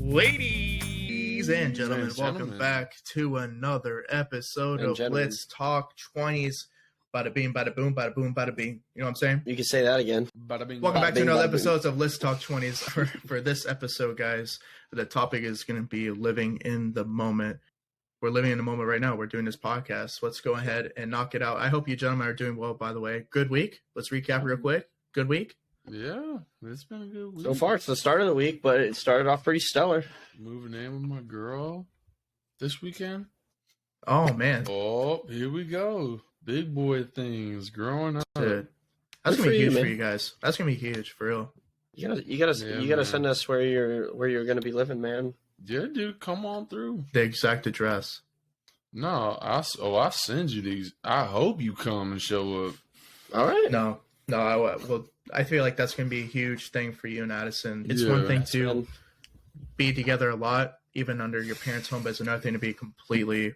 Ladies and gentlemen, welcome back to another episode of Let's Talk 20s. Bada bing, bada boom, bada boom, bada bing. You know what I'm saying? You can say that again. Bada bing, welcome back to another episode of Let's Talk 20s. For this episode, guys, the topic is going to be living in the moment. We're living in the moment right now. We're doing this podcast. Let's go ahead and knock it out. I hope you gentlemen are doing well, by the way. Good week. Let's recap real quick. Good week. Yeah, it's been a good week. So far, it's the start of the week, but it started off pretty stellar. Moving in with my girl this weekend. Oh, man. Oh, here we go. Big boy things, growing up. Dude, that's going to be huge for you guys. That's going to be huge, for real. You gotta send us where you're going to be living, man. Yeah, dude, come on through. The exact address. No, I'll send you these. I hope you come and show up. All right. No, I feel like that's going to be a huge thing for you and Addison. It's one thing to be together a lot, even under your parents' home, but it's another thing to be completely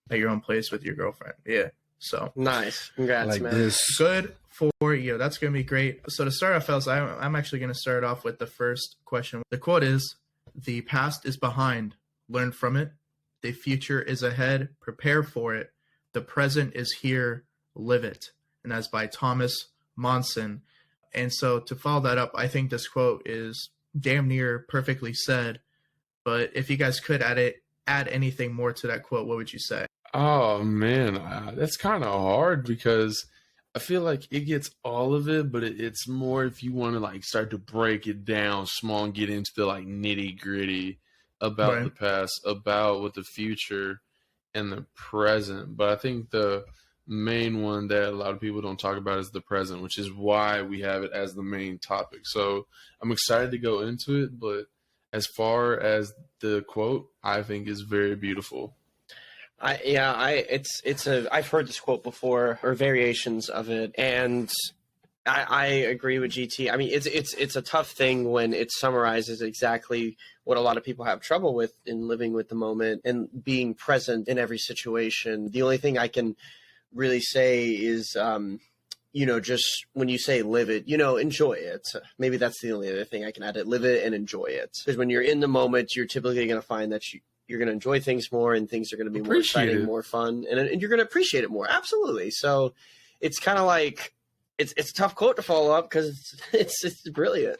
at your own place with your girlfriend. Yeah. So nice. Congrats, like man. This. Good for you. That's going to be great. So to start off, fellas, I'm actually going to start off with the first question. The quote is, "The past is behind. Learn from it. The future is ahead. Prepare for it. The present is here. Live it." And that's by Thomas Monson. And so to follow that up, I think this quote is damn near perfectly said. But if you guys could add anything more to that quote, what would you say? Oh, man, that's kind of hard because I feel like it gets all of it, but it's more if you want to like start to break it down small and get into the like nitty gritty about the past, about what the future and the present. But I think the main one that a lot of people don't talk about is the present, which is why we have it as the main topic. So I'm excited to go into it, but as far as the quote, I think is very beautiful. I've heard this quote before or variations of it, and I agree with GT. I mean, it's a tough thing when it summarizes exactly what a lot of people have trouble with in living with the moment and being present in every situation. The only thing I can really say is, just when you say live it, enjoy it. Maybe that's the only other thing I can add it. Live it and enjoy it. Because when you're in the moment, you're typically going to find that you're going to enjoy things more and things are going to be more exciting, more fun, and you're going to appreciate it more. Absolutely. So it's kind of like, it's a tough quote to follow up because it's brilliant.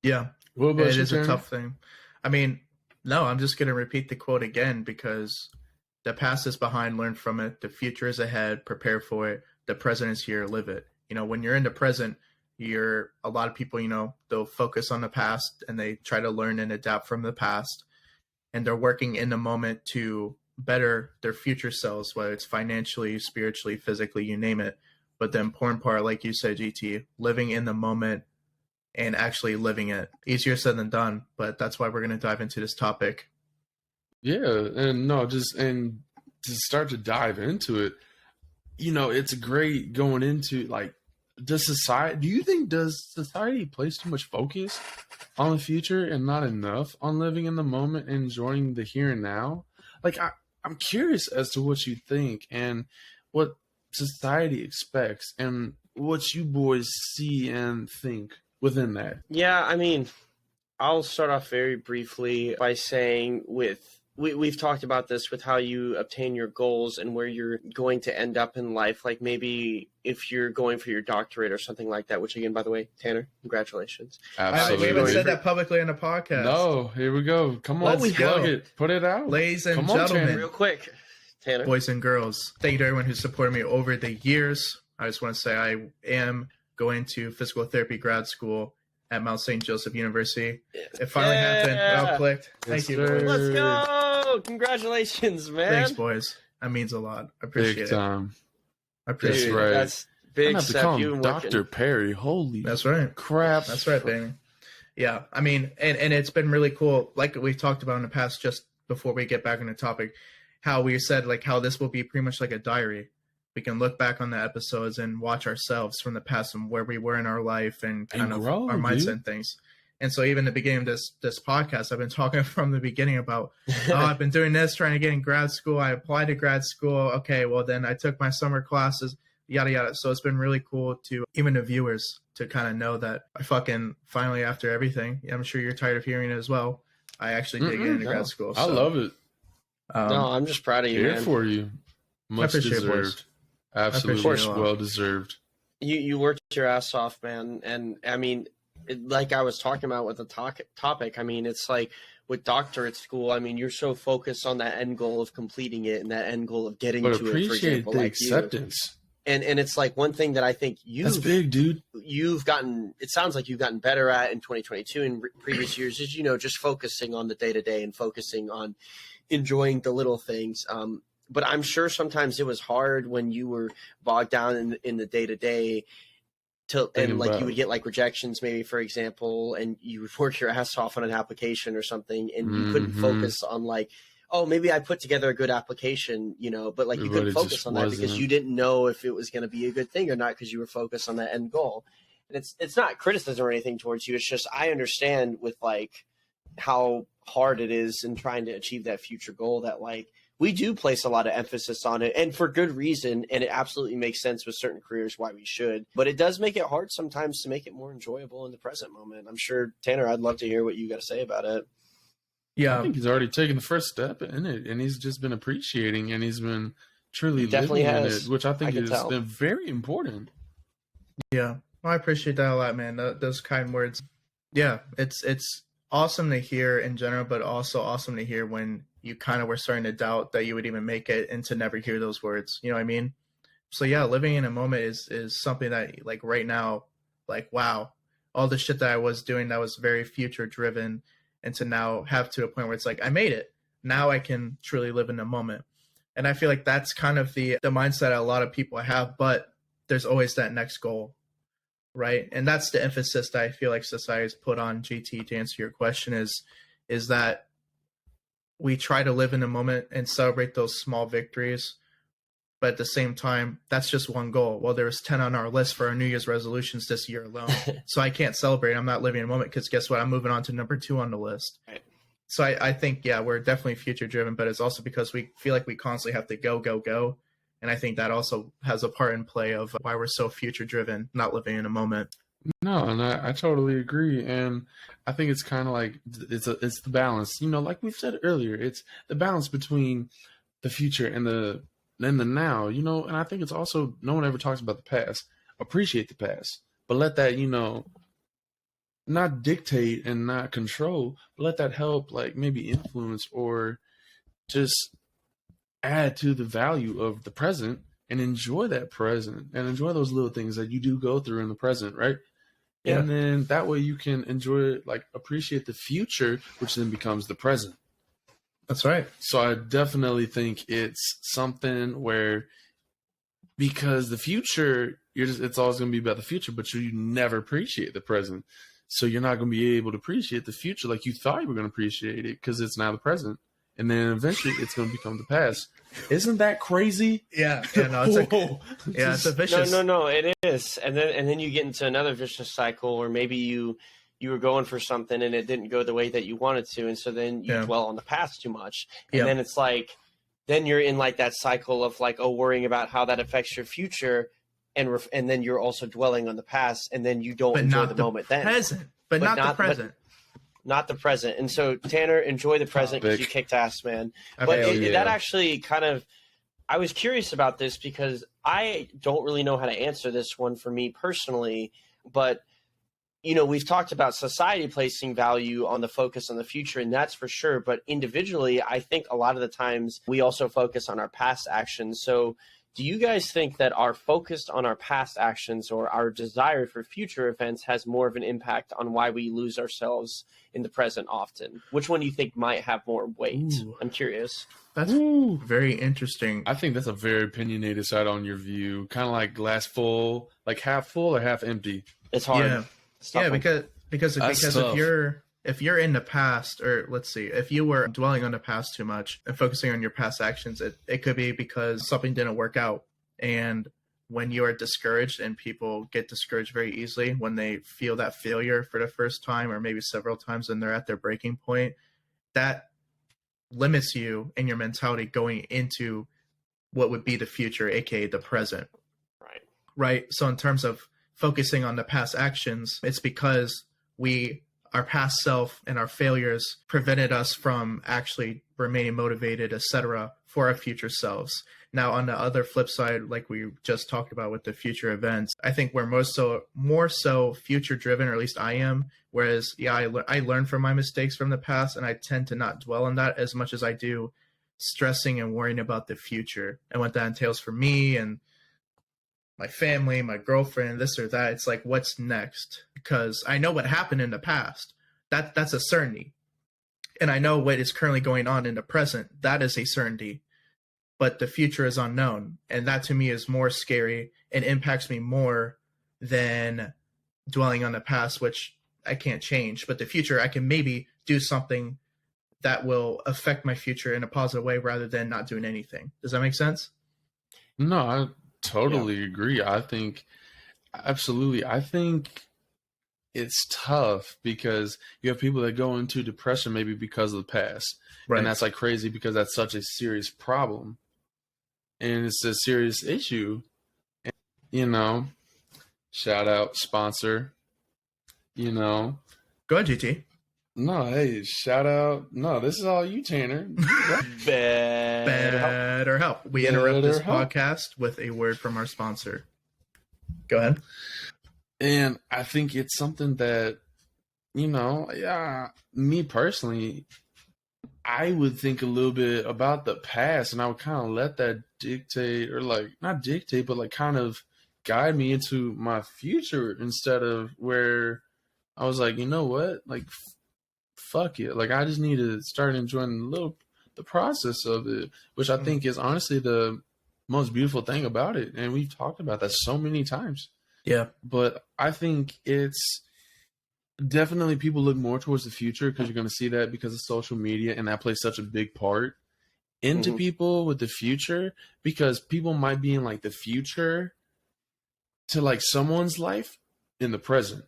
Yeah, it is a tough thing. I mean, no, I'm just going to repeat the quote again because the past is behind, learn from it. The future is ahead, prepare for it. The present is here, live it. When you're in the present, a lot of people, they'll focus on the past and they try to learn and adapt from the past. And they're working in the moment to better their future selves, whether it's financially, spiritually, physically, you name it. But the important part, like you said, GT, living in the moment and actually living it. Easier said than done, but that's why we're going to dive into this topic. Yeah, and to start to dive into it, it's great going into like, do you think society place too much focus on the future and not enough on living in the moment and enjoying the here and now? Like, I'm curious as to what you think and what society expects and what you boys see and think within that. Yeah, I mean, I'll start off very briefly by saying we've talked about this with how you obtain your goals and where you're going to end up in life. Like maybe if you're going for your doctorate or something like that, which again, by the way, Tanner, congratulations. Absolutely. We haven't said that publicly on the podcast. No, here we go. Come on, plug it. Put it out. Ladies and gentlemen. Real quick, Tanner. Boys and girls, thank you to everyone who's supported me over the years. I just want to say I am going to physical therapy grad school at Mount St. Joseph University. It finally happened. It all clicked. Thank you, boys. Let's go. Congratulations, man. Thanks, boys. That means a lot. I appreciate Big time. I appreciate it. Right. That's big. I have to call him Dr. Perry. Holy That's right. crap. That's right, baby. Yeah, I mean, and it's been really cool. Like we've talked about in the past, just before we get back on the topic, how we said like how this will be pretty much like a diary. We can look back on the episodes and watch ourselves from the past and where we were in our life and kind of our mindset and things. And so even the beginning of this podcast, I've been talking from the beginning about, I've been doing this, trying to get in grad school. I applied to grad school. Okay, well, then I took my summer classes, yada, yada. So it's been really cool to even the viewers to kind of know that I fucking finally, after everything, I'm sure you're tired of hearing it as well, I actually did get into grad school. So, I love it. No, I'm just proud of you, Here man. for you. Much deserved. Absolutely well deserved. You worked your ass off, man. And I mean, like I was talking about with the topic, I mean, it's like with doctorate school, I mean, you're so focused on that end goal of completing it and that end goal of getting to it, for example. The like acceptance. And it's like one thing that I think that's big, dude. You've gotten, it sounds like you've gotten better at in 2022 and previous years is, just focusing on the day-to-day and focusing on enjoying the little things. But I'm sure sometimes it was hard when you were bogged down in the day-to-day and like you would get like rejections maybe, for example, and you would work your ass off on an application or something and you couldn't focus on like, oh, maybe I put together a good application, but like you couldn't focus on that because you didn't know if it was going to be a good thing or not because you were focused on that end goal. And it's not criticism or anything towards you. It's just I understand with like how hard it is in trying to achieve that future goal that like we do place a lot of emphasis on it and for good reason. And it absolutely makes sense with certain careers why we should. But it does make it hard sometimes to make it more enjoyable in the present moment. I'm sure, Tanner, I'd love to hear what you got to say about it. Yeah, I think he's already taken the first step in it, and he's just been appreciating, and he's been truly living in it, which I think has been very important. Yeah, well, I appreciate that a lot, man. Those kind words. Yeah, it's awesome to hear in general, but also awesome to hear when you kind of were starting to doubt that you would even make it, and to never hear those words. You know what I mean? So yeah, living in a moment is something that like right now, like wow, all the shit that I was doing that was very future driven. And to now have to a point where it's like, I made it. Now I can truly live in the moment. And I feel like that's kind of the mindset a lot of people have, but there's always that next goal, right? And that's the emphasis that I feel like society has put on, GT, to answer your question, is that we try to live in the moment and celebrate those small victories. But at the same time, that's just one goal. Well, there's 10 on our list for our New Year's resolutions this year alone. So I can't celebrate. I'm not living in a moment because guess what? I'm moving on to number 2 on the list. Right. So I think, yeah, we're definitely future driven, but it's also because we feel like we constantly have to go. And I think that also has a part in play of why we're so future driven, not living in a moment. No, and I totally agree. And I think it's kind of like it's the balance, like we've said earlier, it's the balance between the future and the now, and I think it's also, no one ever talks about the past. Appreciate the past, but let that, not dictate and not control, but let that help, like maybe influence or just add to the value of the present and enjoy that present and enjoy those little things that you do go through in the present, right? Yeah. And then that way you can enjoy it, like appreciate the future, which then becomes the present. That's right. So I definitely think it's something where, because the future, it's always going to be about the future, but you never appreciate the present. So you're not going to be able to appreciate the future like you thought you were going to appreciate it because it's now the present. And then eventually it's going to become the past. Isn't that crazy? Yeah. No, it's a vicious. No, it is. And then you get into another vicious cycle where maybe you were going for something and it didn't go the way that you wanted to. And so then you dwell on the past too much. And then it's like, then you're in like that cycle of like, worrying about how that affects your future. And then you're also dwelling on the past and then you don't enjoy the moment then. But not the present. Not the present. And so Tanner, enjoy the present because you kicked ass, man. But that actually kind of, I was curious about this because I don't really know how to answer this one for me personally, but we've talked about society placing value on the focus on the future, and that's for sure. But individually, I think a lot of the times we also focus on our past actions. So do you guys think that our focus on our past actions or our desire for future events has more of an impact on why we lose ourselves in the present often? Which one do you think might have more weight? Ooh. I'm curious. That's very interesting. I think that's a very opinionated side on your view. Kind of like glass full, like half full or half empty. It's hard. Yeah, because if you're in the past, or let's see, if you were dwelling on the past too much and focusing on your past actions, it could be because something didn't work out. And when you are discouraged, and people get discouraged very easily when they feel that failure for the first time or maybe several times and they're at their breaking point, that limits you in your mentality going into what would be the future, aka the present. Right. So in terms of focusing on the past actions, it's because we our past self and our failures prevented us from actually remaining motivated, etc., for our future selves. Now, on the other flip side, like we just talked about with the future events, I think we're more so future driven, or at least I am. Whereas, yeah, I learn from my mistakes from the past, and I tend to not dwell on that as much as I do stressing and worrying about the future and what that entails for me and my family, my girlfriend, this or that. It's like, what's next? Because I know what happened in the past. That's a certainty. And I know what is currently going on in the present. That is a certainty. But the future is unknown. And that to me is more scary and impacts me more than dwelling on the past, which I can't change. But the future, I can maybe do something that will affect my future in a positive way rather than not doing anything. Does that make sense? No, I totally agree. I think it's tough because you have people that go into depression maybe because of the past. Right. And that's like crazy because that's such a serious problem. And it's a serious issue. And, you know, shout out sponsor, you know. Go ahead, GT. No, hey, shout out. No, this is all you, Tanner. Better help. We interrupt this podcast with a word from our sponsor. Go ahead. And I think it's something that, you know, yeah, me personally, I would think a little bit about the past and I would kind of let that dictate, or like, not dictate, but like kind of guide me into my future instead of where I was like, you know what, like, fuck it. Like, I just need to start enjoying the process of it, which I think is honestly the most beautiful thing about it. And we've talked about that so many times. Yeah. But I think it's definitely people look more towards the future because you're going to see that because of social media, and that plays such a big part into people with the future, because people might be in like the future to like someone's life in the present,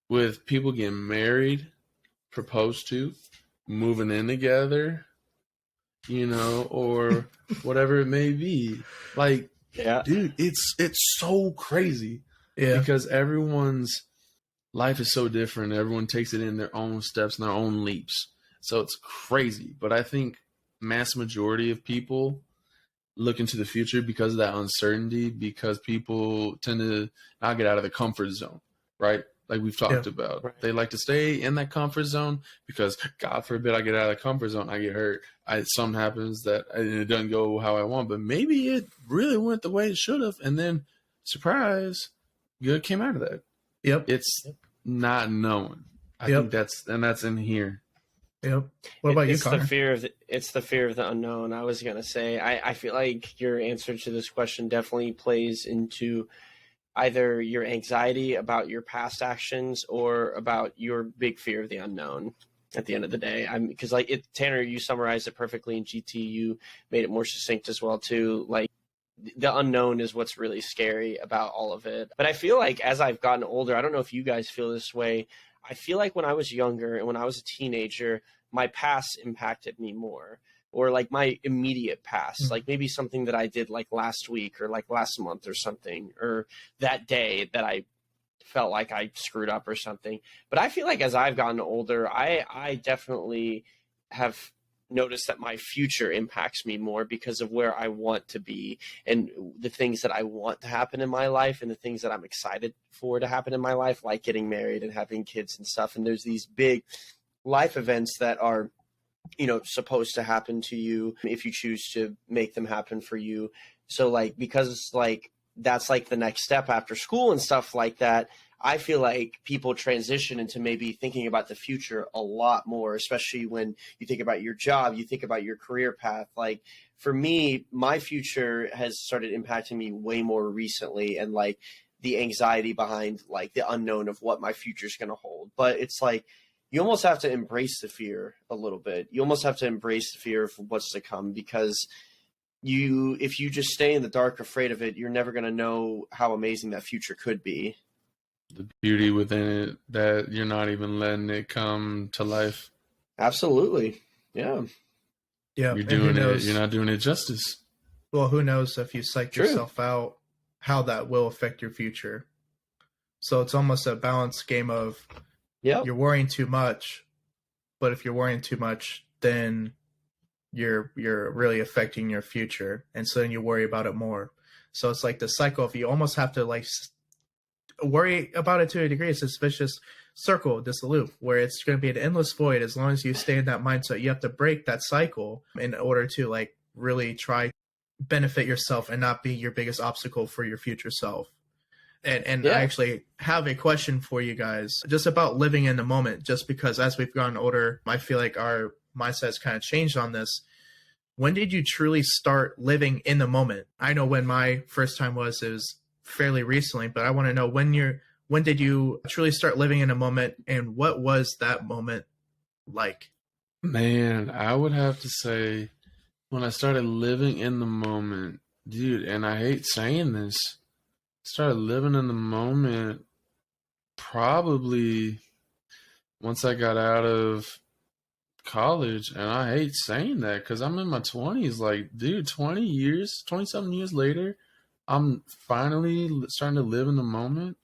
with people getting married, proposed to, moving in together, you know, or whatever it may be. Like, yeah, dude, it's so crazy. Yeah. Because everyone's life is so different. Everyone takes it in their own steps and their own leaps. So it's crazy. But I think mass majority of people look into the future because of that uncertainty, because people tend to not get out of the comfort zone, right? Like we've talked about. Right. They like to stay in that comfort zone because, God forbid, I get out of the comfort zone, I get hurt. Something happens that it doesn't go how I want, but maybe it really went the way it should have. And then, surprise, good came out of that. Yep. It's not knowing. I think that's in here. Yep. What about you, Connor? It's the fear of the unknown. I was going to say, I feel like your answer to this question definitely plays into either your anxiety about your past actions or about your big fear of the unknown at the end of the day. Because Tanner, you summarized it perfectly, and GT, you made it more succinct as well too. Like, the unknown is what's really scary about all of it. But I feel like as I've gotten older, I don't know if you guys feel this way, I feel like when I was younger and when I was a teenager, my past impacted me more. Or like my immediate past, like maybe something that I did like last week or like last month or something, or that day that I felt like I screwed up or something. But I feel like as I've gotten older, I definitely have noticed that my future impacts me more because of where I want to be and the things that I want to happen in my life and the things that I'm excited for to happen in my life, like getting married and having kids and stuff. And there's these big life events that are, you know, supposed to happen to you if you choose to make them happen for you. So like, because like that's like the next step after school and stuff like that, I feel like people transition into maybe thinking about the future a lot more, especially when you think about your job, you think about your career path. Like for me, my future has started impacting me way more recently, and like the anxiety behind like the unknown of what my future is going to hold. But it's like, you almost have to embrace the fear a little bit. You almost have to embrace the fear of what's to come, because if you just stay in the dark, afraid of it, you're never going to know how amazing that future could be. The beauty within it, that you're not even letting it come to life. Absolutely. Yeah. Yeah. You're doing it. You're not doing it justice. Well, who knows if you psych yourself out, how that will affect your future. So it's almost a balanced game of, Yep. you're worrying too much. But if you're worrying too much, then you're really affecting your future, and so then you worry about it more. So it's like the cycle. If you almost have to like worry about it to a degree, it's this vicious circle, this loop, where it's going to be an endless void as long as you stay in that mindset. You have to break that cycle in order to like really try benefit yourself and not be your biggest obstacle for your future self. And I actually have a question for you guys just about living in the moment, just because as we've gotten older, I feel like our mindset's kind of changed on this. When did you truly start living in the moment? I know when my first time was, it was fairly recently, but I want to know when did you truly start living in a moment, and what was that moment like? Man, I would have to say when I started living in the moment, dude, and I hate saying this, started living in the moment probably once I got out of college. And I hate saying that because I'm in my 20s. Like, dude, 20 something years later, I'm finally starting to live in the moment.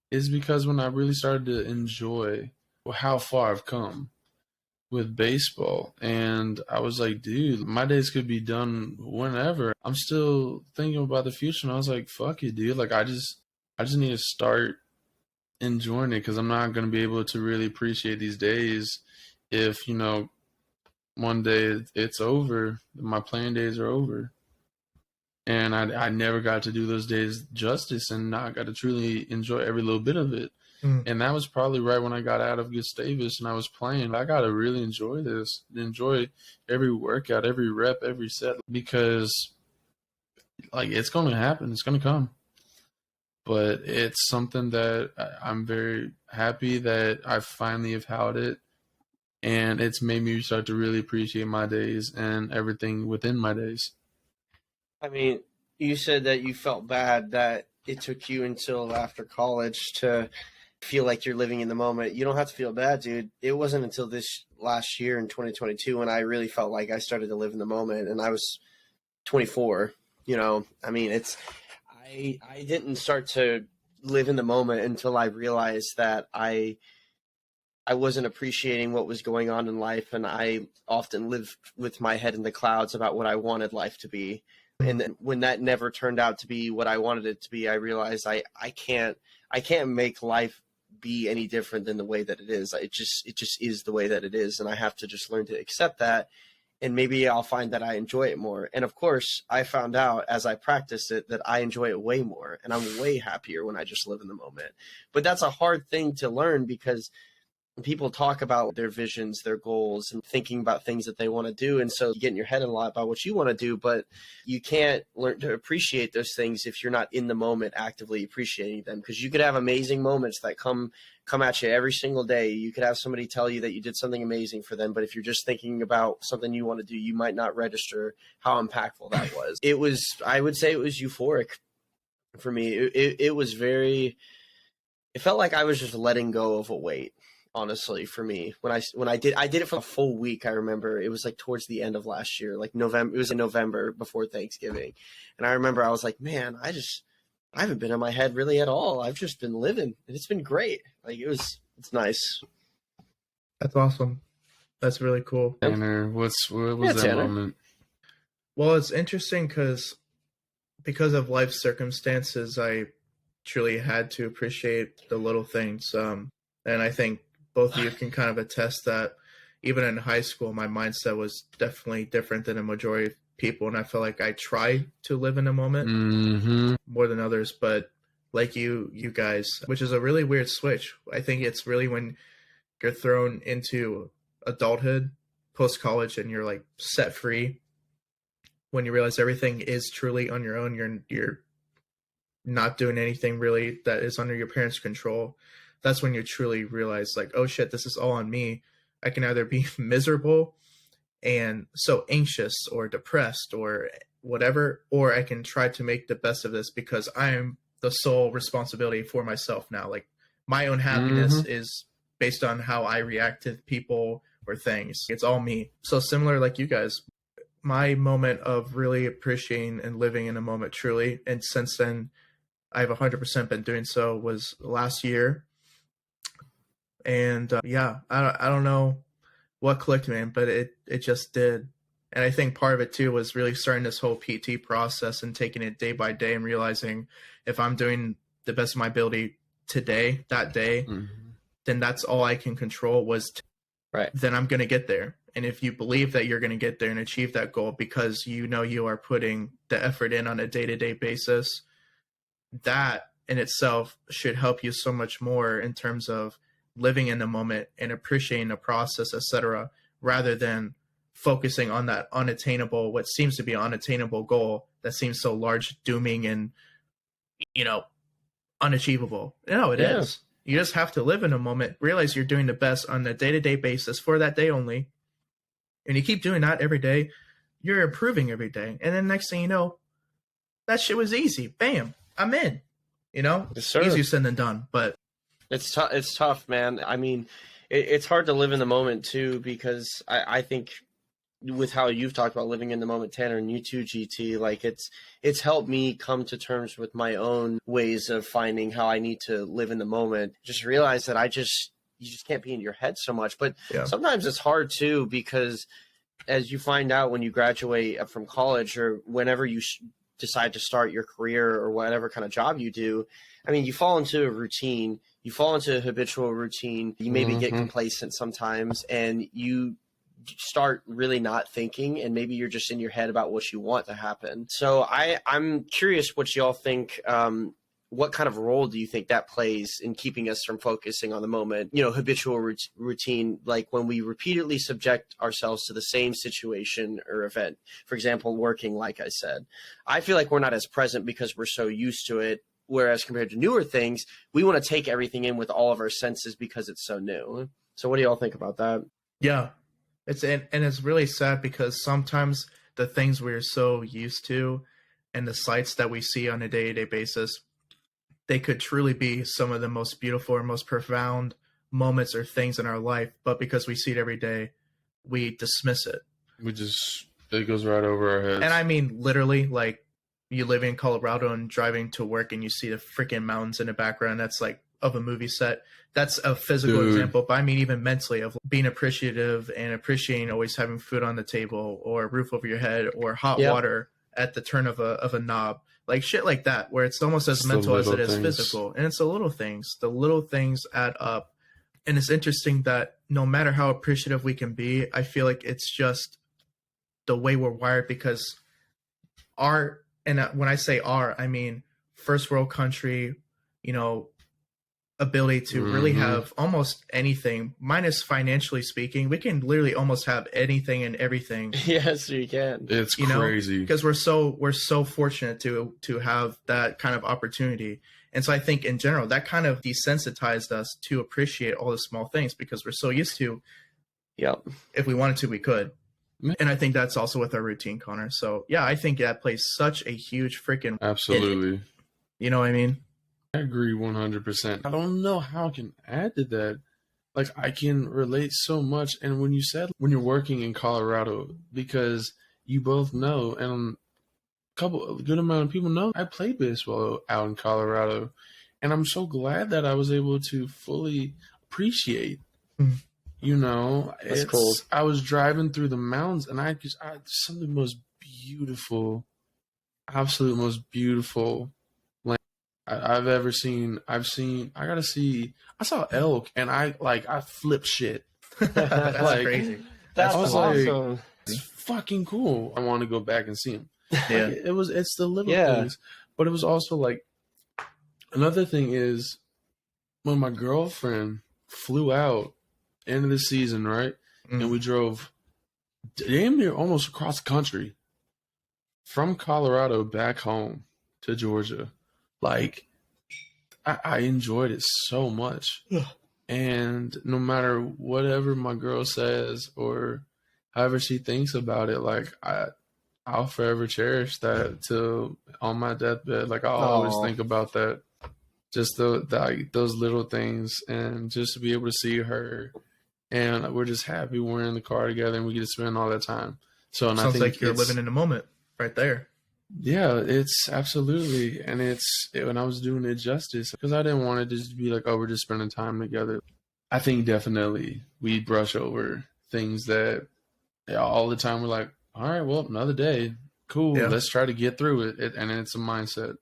Is because when I really started to enjoy how far I've come with baseball. And I was like, dude, my days could be done whenever. I'm still thinking about the future. And I was like, fuck it, dude. Like, I just need to start enjoying it, because I'm not going to be able to really appreciate these days if, you know, one day it's over, my playing days are over. And I never got to do those days justice, and not got to truly enjoy every little bit of it. And that was probably right when I got out of Gustavus and I was playing. I got to really enjoy this, enjoy every workout, every rep, every set, because like it's going to happen. It's going to come. But it's something that I'm very happy that I finally have had it. And it's made me start to really appreciate my days and everything within my days. I mean, you said that you felt bad that it took you until after college to feel like you're living in the moment. You don't have to feel bad, dude. It wasn't until this last year in 2022 when I really felt like I started to live in the moment, and I was 24. You know, I mean, I didn't start to live in the moment until I realized that I wasn't appreciating what was going on in life, and I often lived with my head in the clouds about what I wanted life to be. And then when that never turned out to be what I wanted it to be, I realized I can't make life be any different than the way that it is. It just is the way that it is, and I have to just learn to accept that, and maybe I'll find that I enjoy it more. And of course, I found out as I practiced it that I enjoy it way more, and I'm way happier when I just live in the moment. But that's a hard thing to learn, because people talk about their visions, their goals, and thinking about things that they want to do. And so you get in your head a lot about what you want to do, but you can't learn to appreciate those things if you're not in the moment actively appreciating them. Because you could have amazing moments that come at you every single day. You could have somebody tell you that you did something amazing for them, but if you're just thinking about something you want to do, you might not register how impactful that was. I would say it was euphoric for me. It was very, it felt like I was just letting go of a weight. Honestly, for me, when I did it for a full week. I remember it was like towards the end of last year, like November. It was in November before Thanksgiving, and I remember I was like, man, I haven't been in my head really at all. I've just been living, and it's been great. Like it's nice. That's awesome. That's really cool. Tanner, what was that Tanner. moment? Well, it's interesting because of life circumstances, I truly had to appreciate the little things. And I think both of you can kind of attest that even in high school, my mindset was definitely different than a majority of people. And I feel like I try to live in a moment more than others. But like you guys, which is a really weird switch. I think it's really when you're thrown into adulthood, post-college, and you're like set free, when you realize everything is truly on your own. You're not doing anything really that is under your parents' control. That's when you truly realize, like, oh shit, this is all on me. I can either be miserable and so anxious or depressed or whatever, or I can try to make the best of this because I am the sole responsibility for myself now. Like, my own happiness is based on how I react to people or things. It's all me. So similar like you guys, my moment of really appreciating and living in a moment truly, and since then I've 100% been doing so, was last year. And I don't know what clicked, man, but it just did. And I think part of it too was really starting this whole PT process and taking it day by day and realizing if I'm doing the best of my ability today, that day, then that's all I can control right. Then I'm going to get there. And if you believe that you're going to get there and achieve that goal because you know you are putting the effort in on a day-to-day basis, that in itself should help you so much more in terms of living in the moment and appreciating the process, etc., rather than focusing on that unattainable, what seems to be an unattainable goal that seems so large, dooming, and, you know, unachievable. No, it is. You just have to live in a moment, realize you're doing the best on a day-to-day basis for that day only. And you keep doing that every day, you're improving every day. And then next thing you know, that shit was easy. Bam, I'm in. You know, yes, easier said than done, but it's tough. It's tough, man. I mean, it's hard to live in the moment too, because I think with how you've talked about living in the moment, Tanner, and you too, GT, like it's helped me come to terms with my own ways of finding how I need to live in the moment. Just realize that you just can't be in your head so much. But sometimes it's hard too, because as you find out when you graduate from college or whenever you decide to start your career or whatever kind of job you do, I mean, you fall into a routine, you fall into a habitual routine, you maybe get complacent sometimes, and you start really not thinking, and maybe you're just in your head about what you want to happen. So I'm curious what y'all think. What kind of role do you think that plays in keeping us from focusing on the moment? You know, habitual routine, like when we repeatedly subject ourselves to the same situation or event. For example, working, like I said, I feel like we're not as present because we're so used to it. Whereas compared to newer things, we want to take everything in with all of our senses because it's so new. So what do y'all think about that? Yeah, it's really sad because sometimes the things we're so used to and the sights that we see on a day-to-day basis, they could truly be some of the most beautiful or most profound moments or things in our life. But because we see it every day, we dismiss it. It goes right over our heads. And I mean, literally, like you live in Colorado and driving to work and you see the freaking mountains in the background. That's like of a movie set. That's a physical example. But I mean, even mentally, of being appreciative and appreciating always having food on the table or a roof over your head or hot water at the turn of a knob. Like shit like that, where it's almost as mental as it is physical. And it's the little things. The little things add up. And it's interesting that no matter how appreciative we can be, I feel like it's just the way we're wired, because and when I say I mean first world country, you know, ability to really have almost anything, minus financially speaking. We can literally almost have anything and everything. Yes, you can. It's crazy because we're so fortunate to have that kind of opportunity. And so I think in general that kind of desensitized us to appreciate all the small things because we're so used to. Yep. If we wanted to, we could. And I think that's also with our routine, Connor. So yeah, I think that plays such a huge freaking absolutely. You know what I mean? I agree 100%. I don't know how I can add to that. Like, I can relate so much. And when you said when you're working in Colorado, because you both know, and a good amount of people know, I played baseball out in Colorado. And I'm so glad that I was able to fully appreciate, you know, that's cool. I was driving through the mountains and I some of the most beautiful, absolute most beautiful I've ever seen. I saw elk and I flipped shit. That's like, crazy. That's awesome. Like, it's fucking cool. I want to go back and see them. Yeah. Like, it's the little things, but it was also like, another thing is when my girlfriend flew out end of the season, right? And we drove damn near almost across the country from Colorado back home to Georgia. Like, I enjoyed it so much. And no matter whatever my girl says or however she thinks about it, like, I'll forever cherish that till on my deathbed. Like, I'll always think about that. Just those little things, and just to be able to see her, and we're just happy we're in the car together and we get to spend all that time. So, and sounds I think like you're living in the moment right there. Yeah, it's absolutely. And when I was doing it justice, because I didn't want it to just be like, oh, we're just spending time together. I think definitely we brush over things that all the time we're like, all right, well, another day. Cool. Yeah. Let's try to get through it. And it's a mindset.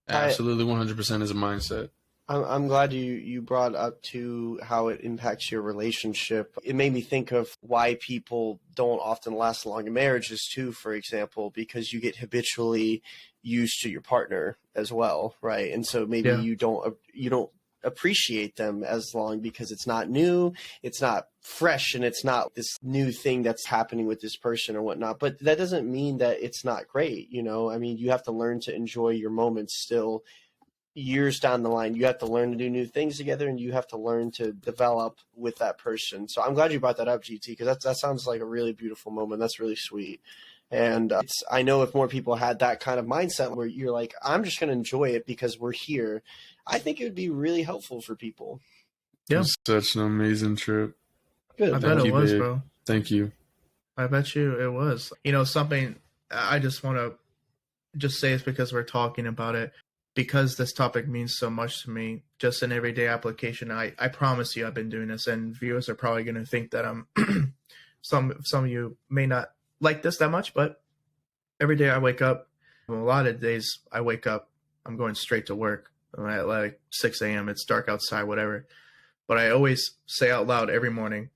Absolutely 100% is a mindset. I'm glad you brought up to how it impacts your relationship. It made me think of why people don't often last long in marriages too, for example, because you get habitually used to your partner as well, right? And so maybe you don't appreciate them as long because it's not new, it's not fresh, and it's not this new thing that's happening with this person or whatnot. But that doesn't mean that it's not great, you know? I mean, you have to learn to enjoy your moments still. Years down the line, you have to learn to do new things together, and you have to learn to develop with that person. So I'm glad you brought that up, GT, because that sounds like a really beautiful moment. That's really sweet. And I know if more people had that kind of mindset where you're like, I'm just going to enjoy it because we're here, I think it would be really helpful for people. Yeah. It was such an amazing trip. Good. I bet it was, babe. bro. Thank you. I bet you it was. You know, something I just want to just say is because we're talking about it. Because this topic means so much to me, just an everyday application, I promise you I've been doing this, and viewers are probably going to think that I'm some of you may not like this that much, but every day I wake up, a lot of days I wake up, I'm going straight to work at like 6 a.m. It's dark outside, whatever. But I always say out loud every morning,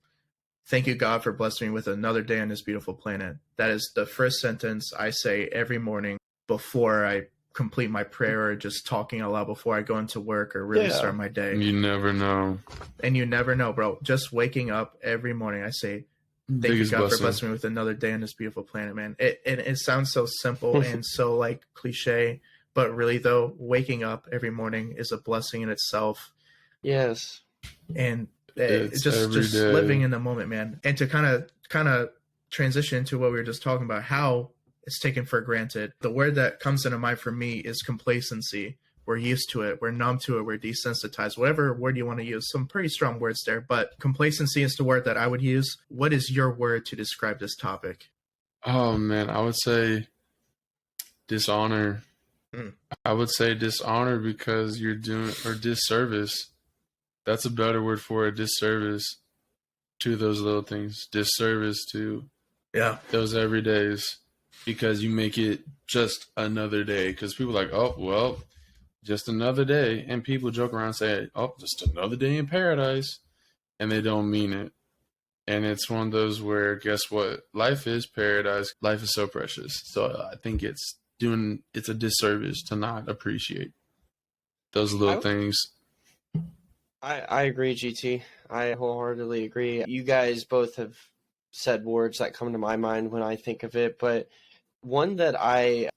thank you, God, for blessing me with another day on this beautiful planet. That is the first sentence I say every morning before I complete my prayer or just talking out loud before I go into work or really start my day. You never know. And you never know, bro. Just waking up every morning, I say, thank you, God, for blessing me with another day on this beautiful planet, man. It sounds so simple and so like cliche, but really though, waking up every morning is a blessing in itself. Yes. And it's just living in the moment, man. And to kind of transition into what we were just talking about, how it's taken for granted. The word that comes into mind for me is complacency. We're used to it. We're numb to it. We're desensitized. Whatever word you want to use, some pretty strong words there, but complacency is the word that I would use. What is your word to describe this topic? Oh, man, I would say dishonor. I would say dishonor because you're doing, or disservice. That's a better word for it. Disservice to those little things. Disservice to those everydays. Because you make it just another day. Because people are like, oh, well, just another day. And people joke around and say, oh, just another day in paradise. And they don't mean it. And it's one of those where, guess what? Life is paradise. Life is so precious. So I think it's a disservice to not appreciate those little things. I agree, GT. I wholeheartedly agree. You guys both have said words that come to my mind when I think of it, but one that I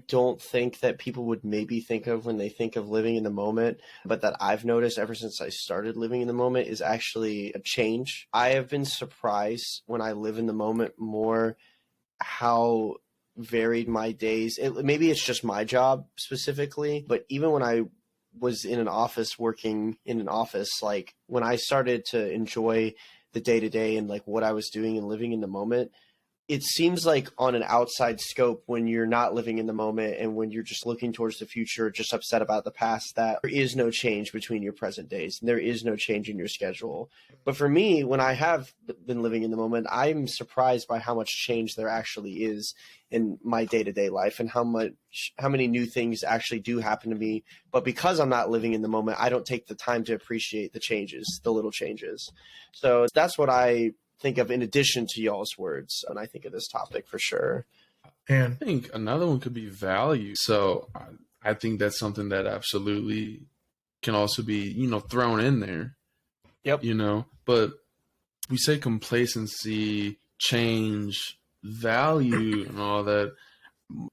don't think that people would maybe think of when they think of living in the moment, but that I've noticed ever since I started living in the moment is actually a change. I have been surprised when I live in the moment more how varied my days. Maybe it's just my job specifically, but even when I was in an office, working in an office, like when I started to enjoy the day-to-day and like what I was doing and living in the moment, it seems like on an outside scope, when you're not living in the moment and when you're just looking towards the future, just upset about the past, that there is no change between your present days and there is no change in your schedule. But for me, when I have been living in the moment, I'm surprised by how much change there actually is in my day-to-day life and how many new things actually do happen to me. But because I'm not living in the moment, I don't take the time to appreciate the changes, the little changes. So that's what I think of in addition to y'all's words when I think of this topic for sure. And I think another one could be value. So I think that's something that absolutely can also be, thrown in there. Yep. But we say complacency, change, value, and all that.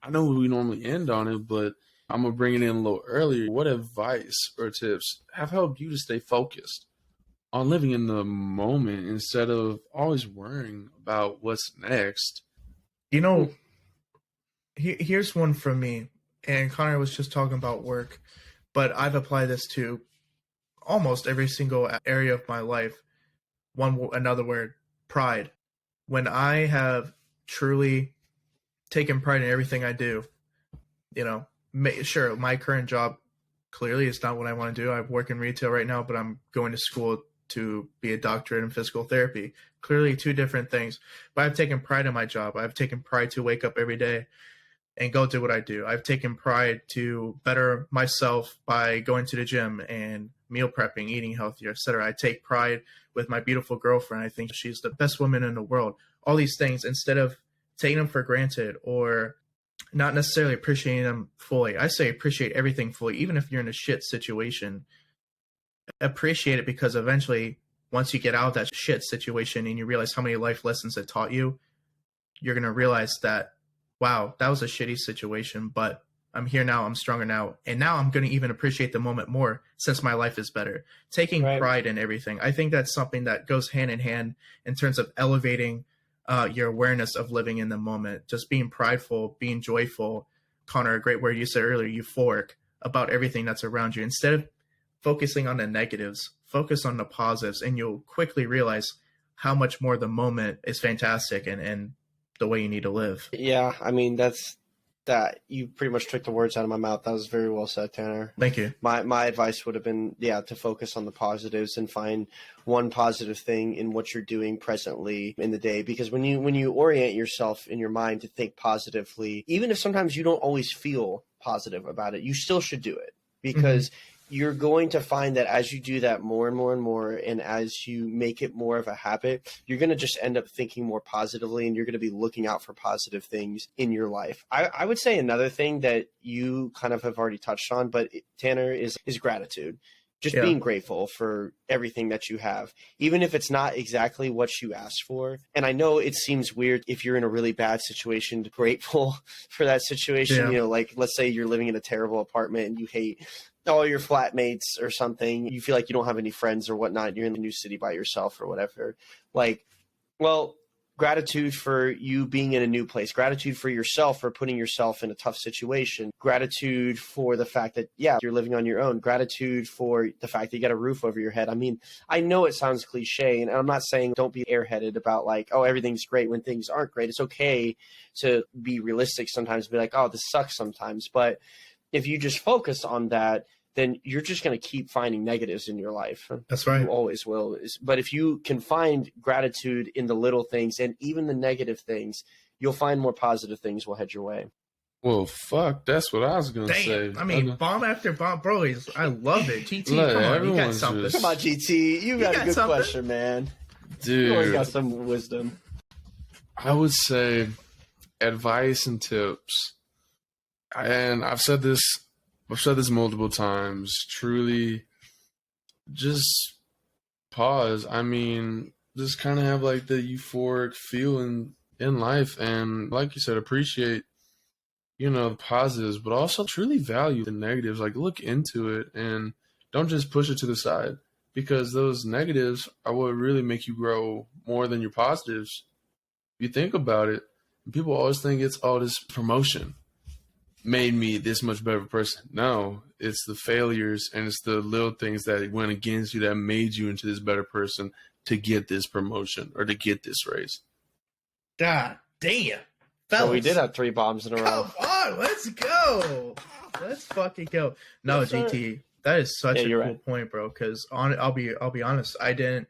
I know we normally end on it, but I'm going to bring it in a little earlier. What advice or tips have helped you to stay focused on living in the moment instead of always worrying about what's next? Here's one from me, and Connor was just talking about work, but I've applied this to almost every single area of my life. Another word, pride. When I have truly taken pride in everything I do, sure, my current job clearly is not what I want to do. I work in retail right now, but I'm going to school to be a doctorate in physical therapy. Clearly two different things. But I've taken pride in my job. I've taken pride to wake up every day and go do what I do. I've taken pride to better myself by going to the gym and meal prepping, eating healthier, etc. I take pride with my beautiful girlfriend. I think she's the best woman in the world. All these things, instead of taking them for granted or not necessarily appreciating them fully. I say appreciate everything fully, even if you're in a shit situation. Appreciate it, because eventually, once you get out of that shit situation and you realize how many life lessons it taught you, you're going to realize that, wow, that was a shitty situation, but I'm here now, I'm stronger now, and now I'm going to even appreciate the moment more since my life is better. Taking pride in everything. I think that's something that goes hand in hand in terms of elevating your awareness of living in the moment, just being prideful, being joyful. Connor, a great word you said earlier, euphoric about everything that's around you. Instead of focusing on the negatives, focus on the positives, and you'll quickly realize how much more the moment is fantastic and the way you need to live. Yeah, I mean, that you pretty much took the words out of my mouth. That was very well said, Tanner. Thank you. My advice would have been, to focus on the positives and find one positive thing in what you're doing presently in the day. Because when you orient yourself in your mind to think positively, even if sometimes you don't always feel positive about it, you still should do it, because you're going to find that as you do that more and more and more, and as you make it more of a habit, you're going to just end up thinking more positively, and you're going to be looking out for positive things in your life. I would say another thing that you kind of have already touched on, but Tanner, is gratitude. Just being grateful for everything that you have, even if it's not exactly what you asked for. And I know it seems weird if you're in a really bad situation, to be grateful for that situation. You know, like let's say you're living in a terrible apartment and you hate all your flatmates or something. You feel like you don't have any friends or whatnot. You're in a new city by yourself or whatever. Like, well, gratitude for you being in a new place, gratitude for yourself for putting yourself in a tough situation, gratitude for the fact that, you're living on your own, gratitude for the fact that you got a roof over your head. I mean, I know it sounds cliche, and I'm not saying don't be airheaded about like, oh, everything's great when things aren't great. It's okay to be realistic sometimes, be like, oh, this sucks sometimes. But if you just focus on that, then you're just going to keep finding negatives in your life. That's right. You always will. But if you can find gratitude in the little things and even the negative things, you'll find more positive things will head your way. Well, fuck, that's what I was going to say. I mean, bomb after bomb, bro. I love it. GT, come on, you got something. Come on, GT. You got a good question, man. Dude. You always got some wisdom. I would say advice and tips. And I've said this multiple times. Truly, just pause. I mean, just kind of have like the euphoric feeling in life, and like you said, appreciate, the positives, but also truly value the negatives. Like, look into it and don't just push it to the side, because those negatives are what really make you grow more than your positives. If you think about it, people always think it's all this promotion made me this much better person. No, it's the failures and it's the little things that went against you that made you into this better person to get this promotion or to get this raise. God damn. So we did have 3 bombs in a row. Come on, let's go. Let's fucking go. No, yes, GT, that is such a cool point, bro. Because I'll be honest, I didn't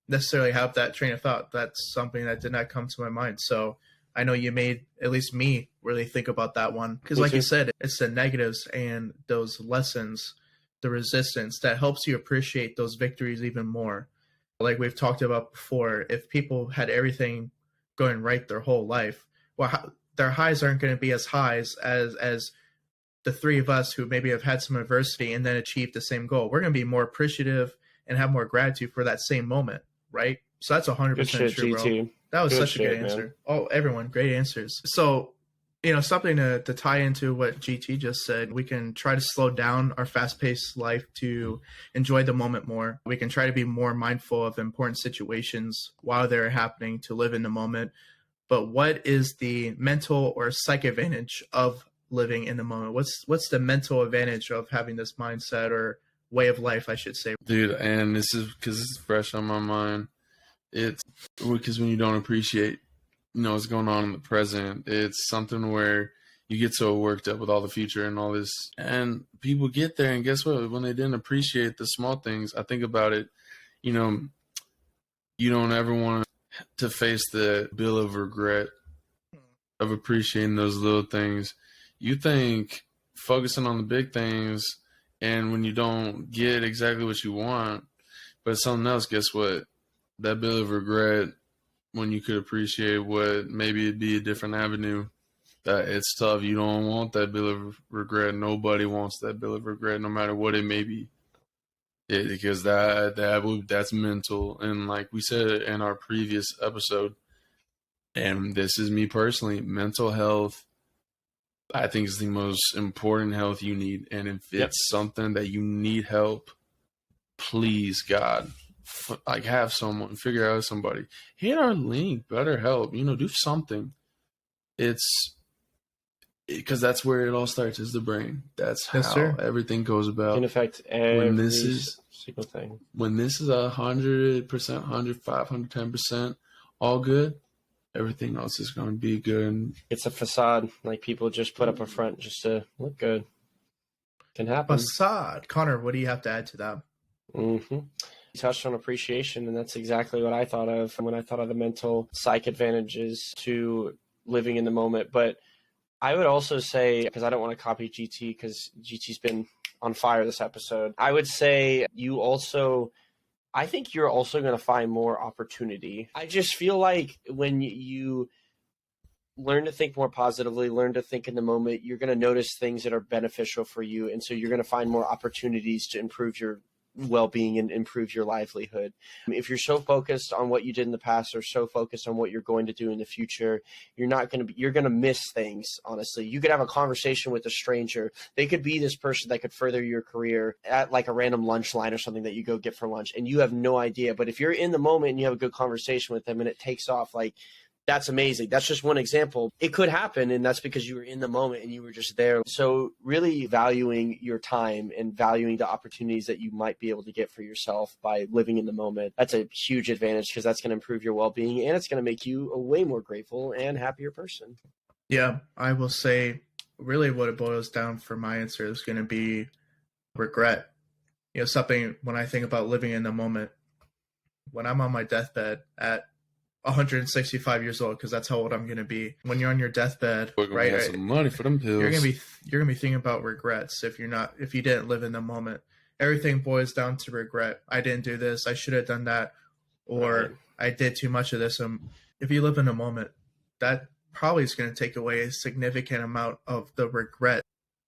necessarily have that train of thought. That's something that did not come to my mind. So I know you made at least me really think about that one, because like you said, it's the negatives and those lessons, the resistance that helps you appreciate those victories even more. Like we've talked about before, if people had everything going right their whole life, well, their highs aren't going to be as highs as the 3 of us who maybe have had some adversity and then achieved the same goal. We're going to be more appreciative and have more gratitude for that same moment, right? So that's 100% true, bro. That was such a good answer. Man. Oh, everyone, great answers. So, something to tie into what GT just said, we can try to slow down our fast-paced life to enjoy the moment more. We can try to be more mindful of important situations while they're happening, to live in the moment. But what is the mental or psych advantage of living in the moment? What's the mental advantage of having this mindset or way of life, I should say? Dude, and this is because this is fresh on my mind. It's because when you don't appreciate, what's going on in the present, it's something where you get so worked up with all the future and all this. And people get there, and guess what? When they didn't appreciate the small things, I think about it, you know, you don't ever want to face the bill of regret of appreciating those little things. You think focusing on the big things, and when you don't get exactly what you want, but something else, guess what? That bill of regret, when you could appreciate what maybe it'd be a different avenue, that it's tough. You don't want that bill of regret. Nobody wants that bill of regret, no matter what it may be. Because that's mental. And like we said in our previous episode, and this is me personally, mental health, I think, is the most important health you need. And if it's something that you need help, please, God, like have someone figure out somebody. Hit our link, BetterHelp. Do something. It's because that's where it all starts, is the brain. That's how everything goes about. It can affect every single thing. When this is 100%, 105, 110% all good, everything else is going to be good. It's a facade. Like, people just put up a front just to look good. Can happen. Facade. Connor, what do you have to add to that? Mm-hmm. You touched on appreciation, and that's exactly what I thought of when I thought of the mental psych advantages to living in the moment. But I would also say, because I don't want to copy GT, because GT's been on fire this episode, I would say I think you're also going to find more opportunity. I just feel like when you learn to think more positively, learn to think in the moment, you're going to notice things that are beneficial for you. And so you're going to find more opportunities to improve your well-being and improve your livelihood. If you're so focused on what you did in the past or so focused on what you're going to do in the future, you're going to miss things. Honestly, you could have a conversation with a stranger. They could be this person that could further your career at like a random lunch line or something that you go get for lunch, and you have no idea. But if you're in the moment and you have a good conversation with them and it takes off, like, that's amazing. That's just one example. It could happen, and that's because you were in the moment and you were just there. So really valuing your time and valuing the opportunities that you might be able to get for yourself by living in the moment, that's a huge advantage, because that's going to improve your well-being, and it's going to make you a way more grateful and happier person. Yeah, I will say really what it boils down for my answer is going to be regret. Something, when I think about living in the moment, when I'm on my deathbed at 165 years old, because that's how old I'm going to be. When you're on your deathbed, right? Have some money for them pills. You're going to be thinking about regrets if you didn't live in the moment. Everything boils down to regret. I didn't do this. I should have done that, or I did too much of this. If you live in the moment, that probably is going to take away a significant amount of the regret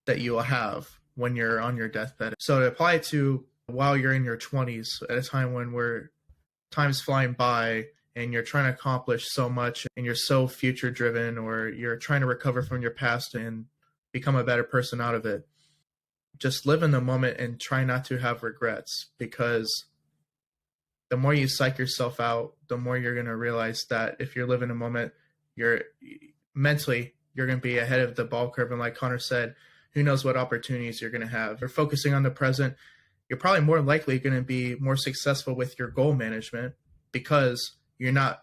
that you will have when you're on your deathbed. So to apply to while you're in your 20s, at a time when time's flying by, and you're trying to accomplish so much, and you're so future driven, or you're trying to recover from your past and become a better person out of it, just live in the moment and try not to have regrets, because the more you psych yourself out, the more you're going to realize that if you're living a moment, you're mentally going to be ahead of the ball curve. And like Connor said, who knows what opportunities you're going to have. If you're focusing on the present, you're probably more likely going to be more successful with your goal management, because you're not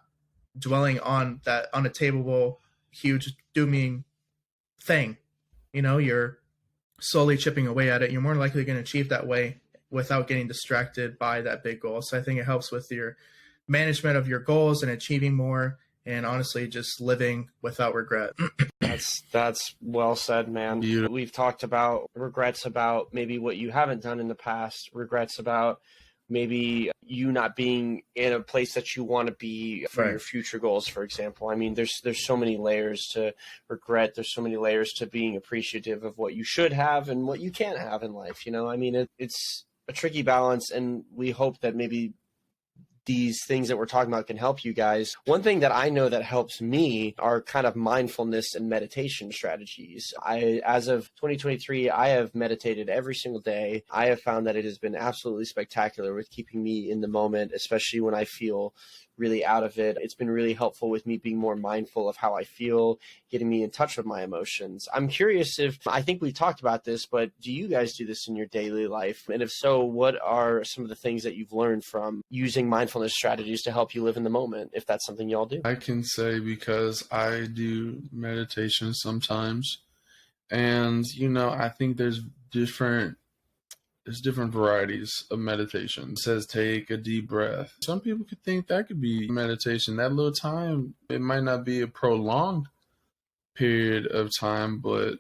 dwelling on that unattainable, huge, dooming thing. You're slowly chipping away at it. You're more likely going to achieve that way without getting distracted by that big goal. So I think it helps with your management of your goals and achieving more, and honestly, just living without regret. That's well said, man. We've talked about regrets about maybe what you haven't done in the past, regrets about maybe you not being in a place that you want to be for your future goals, for example. I mean, there's so many layers to regret. There's so many layers to being appreciative of what you should have and what you can't have in life. I mean, it's a tricky balance, and we hope that maybe these things that we're talking about can help you guys. One thing that I know that helps me are kind of mindfulness and meditation strategies. As of 2023, I have meditated every single day. I have found that it has been absolutely spectacular with keeping me in the moment, especially when I feel really out of it. It's been really helpful with me being more mindful of how I feel, getting me in touch with my emotions. I'm curious I think we talked about this, but do you guys do this in your daily life? And if so, what are some of the things that you've learned from using mindfulness strategies to help you live in the moment, if that's something y'all do? I can say, because I do meditation sometimes, and I think there's different There's different varieties of meditation. It says take a deep breath. Some people could think that could be meditation. That little time, it might not be a prolonged period of time, but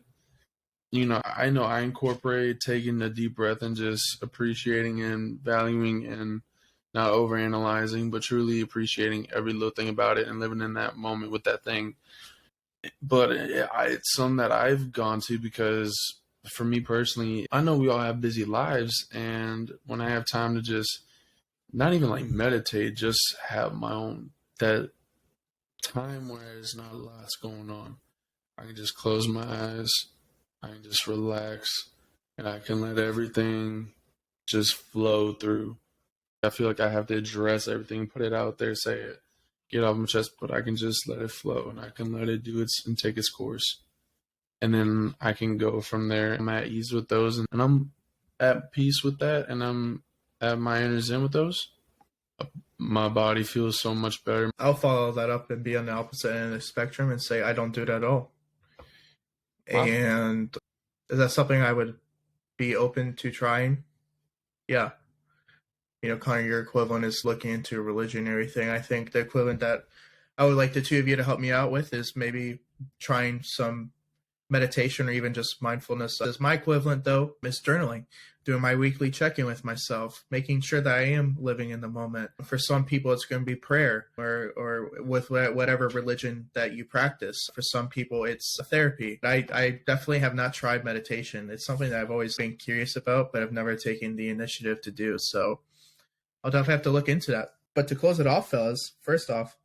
I know I incorporate taking a deep breath and just appreciating and valuing and not overanalyzing, but truly appreciating every little thing about it and living in that moment with that thing. But it's something that I've gone to because for me personally, I know we all have busy lives, and when I have time to just not even like meditate, just have my own, that time where there's not a lot's going on, I can just close my eyes, I can just relax, and I can let everything just flow through. I feel like I have to address everything, put it out there, say it, get off my chest, but I can just let it flow, and I can let it do its and take its course. And then I can go from there. I'm at ease with those, and I'm at peace with that, and I'm at my inner zen with those. My body feels so much better. I'll follow that up and be on the opposite end of the spectrum and say I don't do it at all. Wow. And is that something I would be open to trying? Yeah. Connor, your equivalent is looking into religion and everything. I think the equivalent that I would like the two of you to help me out with is maybe trying some meditation or even just mindfulness. As my equivalent, though, is journaling, doing my weekly check-in with myself, making sure that I am living in the moment. For some people, it's going to be prayer or with whatever religion that you practice. For some people, it's therapy. I definitely have not tried meditation. It's something that I've always been curious about, but I've never taken the initiative to do. So I'll definitely have to look into that. But to close it off, fellas, first off,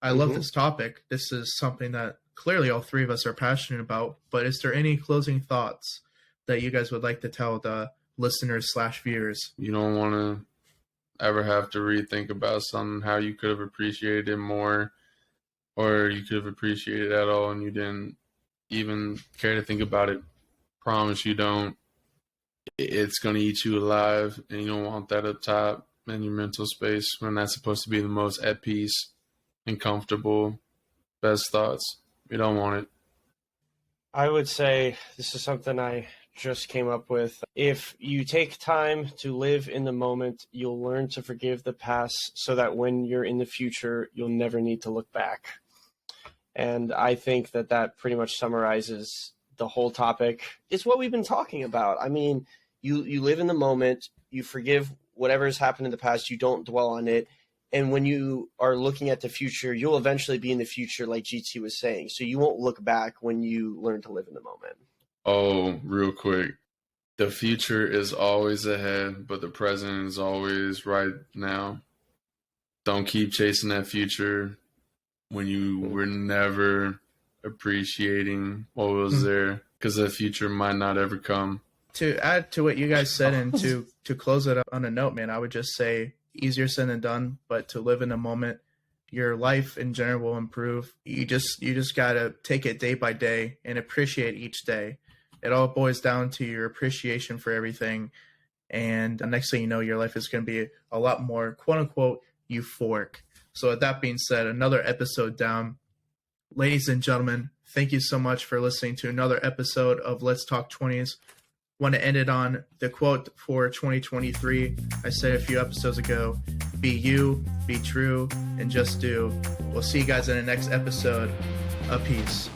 I love this topic. This is something that clearly all three of us are passionate about, but is there any closing thoughts that you guys would like to tell the listeners/viewers? You don't want to ever have to rethink about something, how you could have appreciated it more, or you could have appreciated it at all and you didn't even care to think about it. Promise you don't. It's going to eat you alive, and you don't want that up top in your mental space when that's supposed to be the most at peace and comfortable, best thoughts. You don't want it. I would say this is something I just came up with. If you take time to live in the moment, you'll learn to forgive the past so that when you're in the future, you'll never need to look back. And I think that pretty much summarizes the whole topic. It's what we've been talking about. I mean, you live in the moment, you forgive whatever has happened in the past, you don't dwell on it. And when you are looking at the future, you'll eventually be in the future, like GT was saying. So you won't look back when you learn to live in the moment. Oh, real quick. The future is always ahead, but the present is always right now. Don't keep chasing that future when you were never appreciating what was there, because the future might not ever come. To add to what you guys said and to close it up on a note, man, I would just say easier said than done, but to live in the moment, your life in general will improve. You just got to take it day by day and appreciate each day. It all boils down to your appreciation for everything. And the next thing you know, your life is going to be a lot more, quote unquote, euphoric. So with that being said, another episode down. Ladies and gentlemen, thank you so much for listening to another episode of Let's Talk 20s. Want to end it on the quote for 2023. I said a few episodes ago, be you, be true, and just do. We'll see you guys in the next episode. A peace.